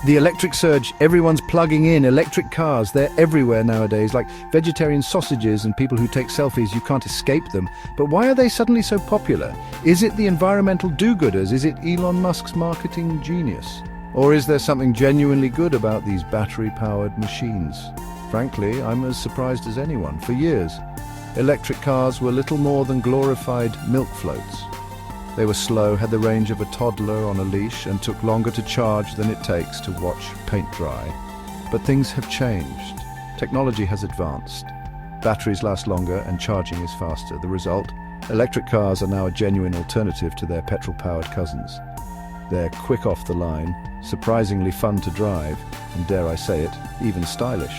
The electric surge, everyone's plugging in electric cars. They're everywhere nowadays, like vegetarian sausages and people who take selfies. You can't escape them. But why are they suddenly so popular? Is it the environmental do-gooders? Is it Elon Musk's marketing genius? Or is there something genuinely good about these battery-powered machines? Frankly, I'm as surprised as anyone. For years, electric cars were little more than glorified milk floats. They were slow, had the range of a toddler on a leash, and took longer to charge than it takes to watch paint dry. But things have changed. Technology has advanced. Batteries last longer and charging is faster. The result? Electric cars are now a genuine alternative to their petrol-powered cousins. They're quick off the line, surprisingly fun to drive, and dare I say it, even stylish.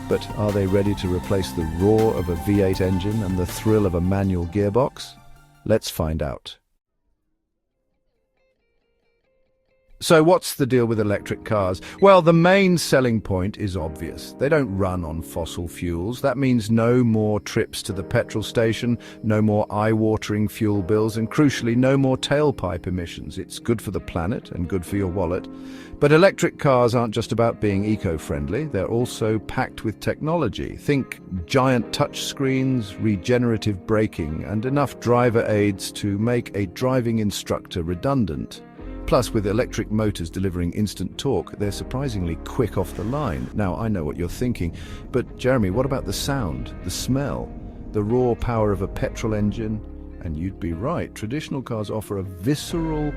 But are they ready to replace the roar of a V8 engine and the thrill of a manual gearbox? Let's find out. So what's the deal with electric cars? Well, the main selling point is obvious. They don't run on fossil fuels. That means no more trips to the petrol station, no more eye-watering fuel bills, and crucially, no more tailpipe emissions. It's good for the planet and good for your wallet. But electric cars aren't just about being eco-friendly. They're also packed with technology. Think giant touchscreens, regenerative braking, and enough driver aids to make a driving instructor redundant. Plus, with electric motors delivering instant torque, they're surprisingly quick off the line. Now, I know what you're thinking, but Jeremy, what about the sound, the smell, the raw power of a petrol engine? And you'd be right, traditional cars offer a visceral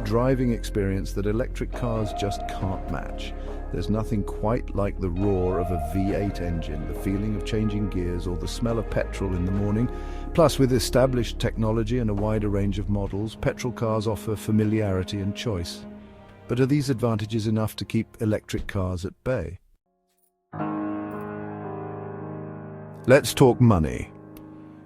driving experience that electric cars just can't match. There's nothing quite like the roar of a V8 engine, the feeling of changing gears, or the smell of petrol in the morning. Plus, with established technology and a wider range of models, petrol cars offer familiarity and choice. But are these advantages enough to keep electric cars at bay? Let's talk money.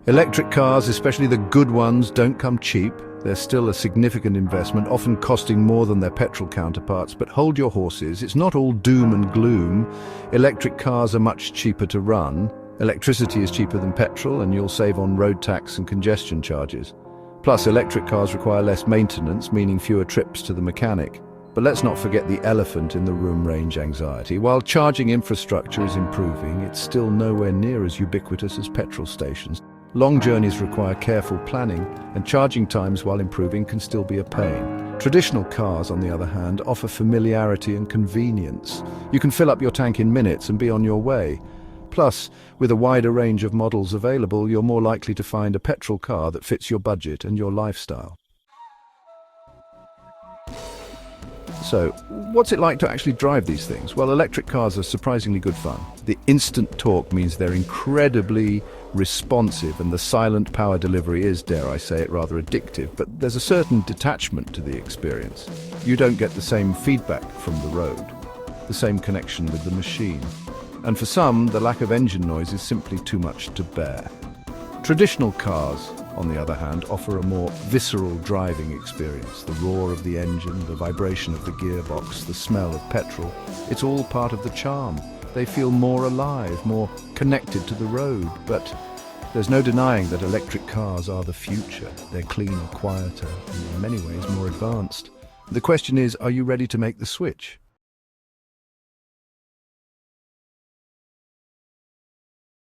Electric cars, especially the good ones, don't come cheap. They're still a significant investment, often costing more than their petrol counterparts. But hold your horses, it's not all doom and gloom. Electric cars are much cheaper to run. Electricity is cheaper than petrol, and you'll save on road tax and congestion charges. Plus, electric cars require less maintenance, meaning fewer trips to the mechanic. But let's not forget the elephant in the room: range anxiety. While charging infrastructure is improving, it's still nowhere near as ubiquitous as petrol stations. Long journeys require careful planning, and charging times, while improving, can still be a pain. Traditional cars, on the other hand, offer familiarity and convenience. You can fill up your tank in minutes and be on your way. Plus, with a wider range of models available, you're more likely to find a petrol car that fits your budget and your lifestyle. So, what's it like to actually drive these things? Well, electric cars are surprisingly good fun. The instant torque means they're incredibly responsive, and the silent power delivery is, dare I say it, rather addictive. But there's a certain detachment to the experience. You don't get the same feedback from the road, the same connection with the machine. And for some, the lack of engine noise is simply too much to bear. Traditional cars, on the other hand, offer a more visceral driving experience. The roar of the engine, the vibration of the gearbox, the smell of petrol. It's all part of the charm. They feel more alive, more connected to the road. But there's no denying that electric cars are the future. They're cleaner, quieter, and in many ways more advanced. The question is, are you ready to make the switch?